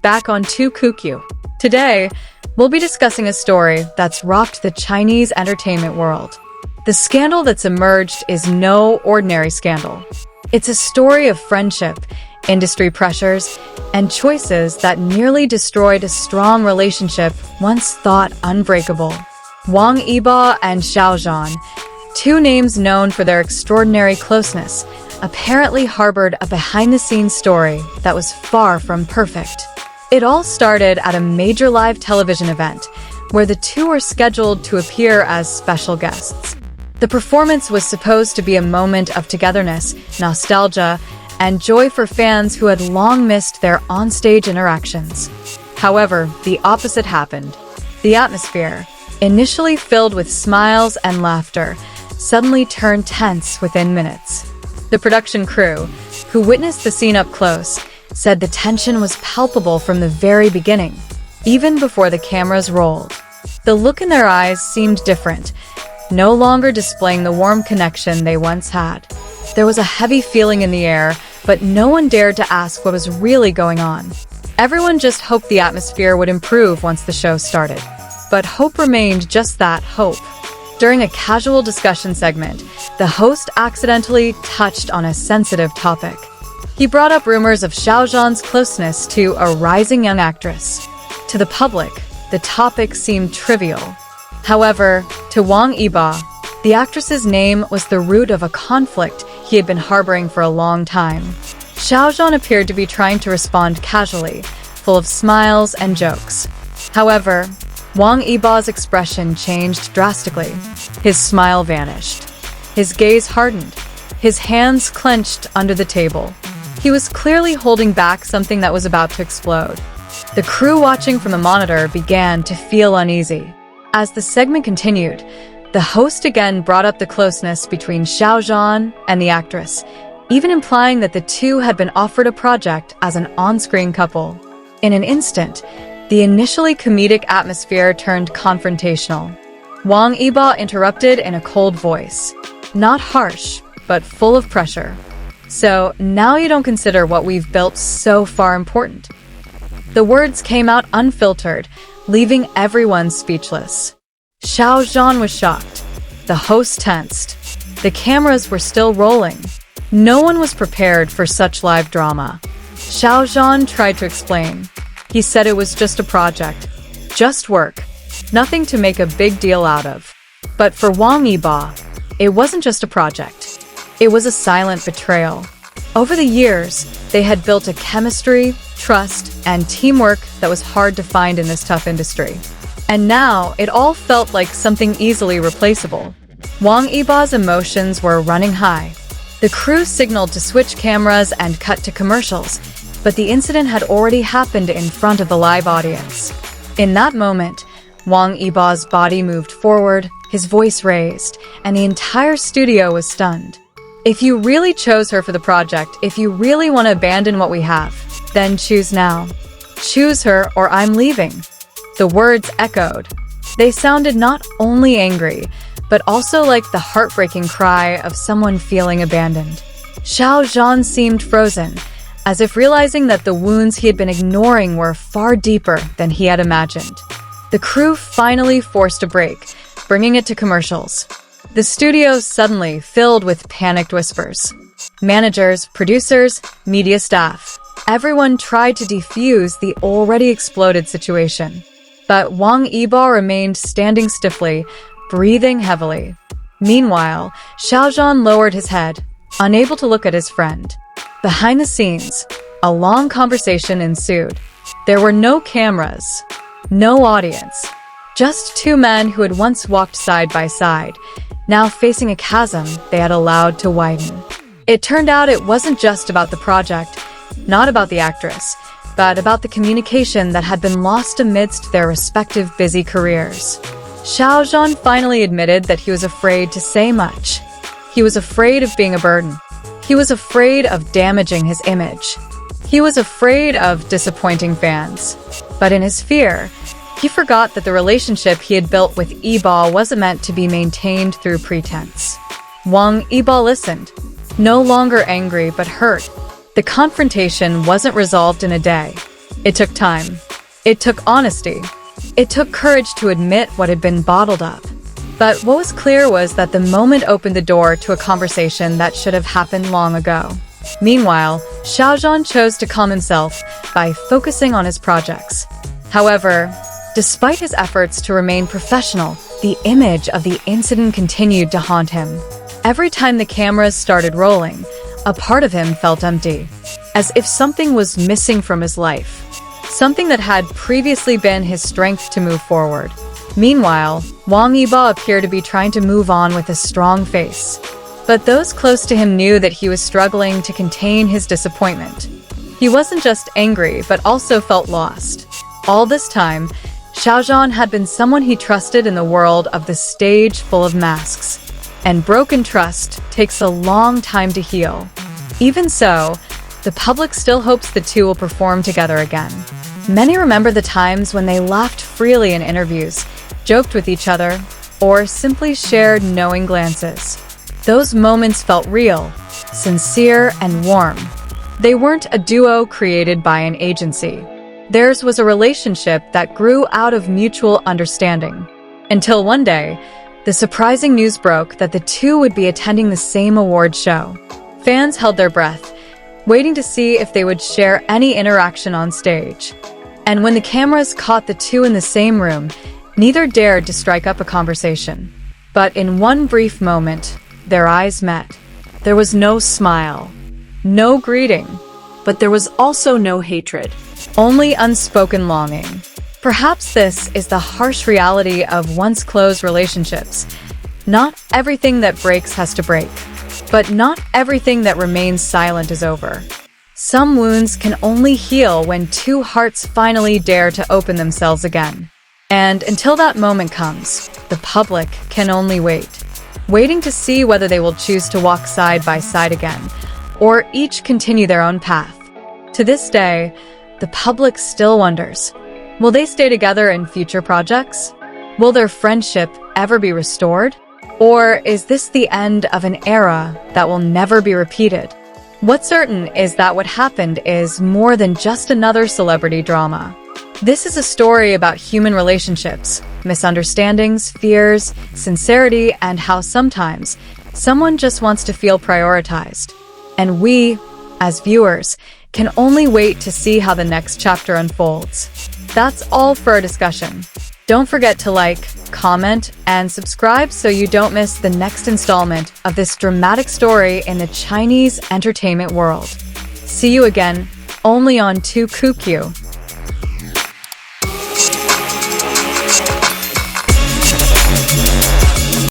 back on Kook. Today, we'll be discussing a story that's rocked the Chinese entertainment world. The scandal that's emerged is no ordinary scandal. It's a story of friendship, industry pressures, and choices that nearly destroyed a strong relationship once thought unbreakable. Wang Yibo and Xiao Zhan, two names known for their extraordinary closeness, apparently harbored a behind-the-scenes story that was far from perfect. It all started at a major live television event, where the two were scheduled to appear as special guests. The performance was supposed to be a moment of togetherness, nostalgia, and joy for fans who had long missed their onstage interactions. However, the opposite happened. The atmosphere, initially filled with smiles and laughter, suddenly turned tense within minutes. The production crew, who witnessed the scene up close, said the tension was palpable from the very beginning, even before the cameras rolled. The look in their eyes seemed different, no longer displaying the warm connection they once had. There was a heavy feeling in the air, but no one dared to ask what was really going on. Everyone just hoped the atmosphere would improve once the show started. But hope remained just that, hope. During a casual discussion segment, the host accidentally touched on a sensitive topic. He brought up rumors of Xiao Zhan's closeness to a rising young actress. To the public, the topic seemed trivial. However, to Wang Yibo, the actress's name was the root of a conflict he had been harboring for a long time. Xiao Zhan appeared to be trying to respond casually, full of smiles and jokes. However, Wang Yibo's expression changed drastically. His smile vanished. His gaze hardened. His hands clenched under the table. He was clearly holding back something that was about to explode. The crew watching from the monitor began to feel uneasy. As the segment continued, the host again brought up the closeness between Xiao Zhan and the actress, even implying that the two had been offered a project as an on-screen couple. In an instant, the initially comedic atmosphere turned confrontational. Wang Yibo interrupted in a cold voice, not harsh, but full of pressure. "So, now you don't consider what we've built so far important?" The words came out unfiltered, leaving everyone speechless. Xiao Zhan was shocked. The host tensed. The cameras were still rolling. No one was prepared for such live drama. Xiao Zhan tried to explain. He said it was just a project. Just work. Nothing to make a big deal out of. But for Wang Yibo, it wasn't just a project. It was a silent betrayal. Over the years, they had built a chemistry, trust, and teamwork that was hard to find in this tough industry. And now, it all felt like something easily replaceable. Wang Yibo's emotions were running high. The crew signaled to switch cameras and cut to commercials, but the incident had already happened in front of the live audience. In that moment, Wang Yibo's body moved forward, his voice raised, and the entire studio was stunned. "If you really chose her for the project, if you really want to abandon what we have, then choose now. Choose her or I'm leaving." The words echoed. They sounded not only angry, but also like the heartbreaking cry of someone feeling abandoned. Xiao Zhan seemed frozen, as if realizing that the wounds he had been ignoring were far deeper than he had imagined. The crew finally forced a break, bringing it to commercials. The studio suddenly filled with panicked whispers. Managers, producers, media staff. Everyone tried to defuse the already exploded situation. But Wang Yibo remained standing stiffly, breathing heavily. Meanwhile, Xiao Zhan lowered his head, unable to look at his friend. Behind the scenes, a long conversation ensued. There were no cameras, no audience, just two men who had once walked side by side, now facing a chasm they had allowed to widen. It turned out it wasn't just about the project, not about the actress, but about the communication that had been lost amidst their respective busy careers. Xiao Zhan finally admitted that he was afraid to say much. He was afraid of being a burden. He was afraid of damaging his image. He was afraid of disappointing fans. But in his fear, he forgot that the relationship he had built with Yibo wasn't meant to be maintained through pretense. Wang Yibo listened, no longer angry but hurt. The confrontation wasn't resolved in a day. It took time. It took honesty. It took courage to admit what had been bottled up. But what was clear was that the moment opened the door to a conversation that should have happened long ago. Meanwhile, Xiao Zhan chose to calm himself by focusing on his projects. However, despite his efforts to remain professional, the image of the incident continued to haunt him. Every time the cameras started rolling, a part of him felt empty, as if something was missing from his life, something that had previously been his strength to move forward. Meanwhile, Wang Yibo appeared to be trying to move on with a strong face. But those close to him knew that he was struggling to contain his disappointment. He wasn't just angry, but also felt lost. All this time, Xiao Zhan had been someone he trusted in the world of the stage full of masks. And broken trust takes a long time to heal. Even so, the public still hopes the two will perform together again. Many remember the times when they laughed freely in interviews, joked with each other, or simply shared knowing glances. Those moments felt real, sincere, and warm. They weren't a duo created by an agency. Theirs was a relationship that grew out of mutual understanding. Until one day, the surprising news broke that the two would be attending the same award show. Fans held their breath, waiting to see if they would share any interaction on stage. And when the cameras caught the two in the same room, neither dared to strike up a conversation. But in one brief moment, their eyes met. There was no smile, no greeting, but there was also no hatred, only unspoken longing. Perhaps this is the harsh reality of once closed relationships. Not everything that breaks has to break, but not everything that remains silent is over. Some wounds can only heal when two hearts finally dare to open themselves again. And until that moment comes, the public can only wait, waiting to see whether they will choose to walk side by side again, or each continue their own path. To this day, the public still wonders, will they stay together in future projects? Will their friendship ever be restored? Or is this the end of an era that will never be repeated? What's certain is that what happened is more than just another celebrity drama. This is a story about human relationships, misunderstandings, fears, sincerity, and how sometimes someone just wants to feel prioritized. And we, as viewers, can only wait to see how the next chapter unfolds. That's all for our discussion. Don't forget to like, comment, and subscribe so you don't miss the next installment of this dramatic story in the Chinese entertainment world. See you again, only on Kook.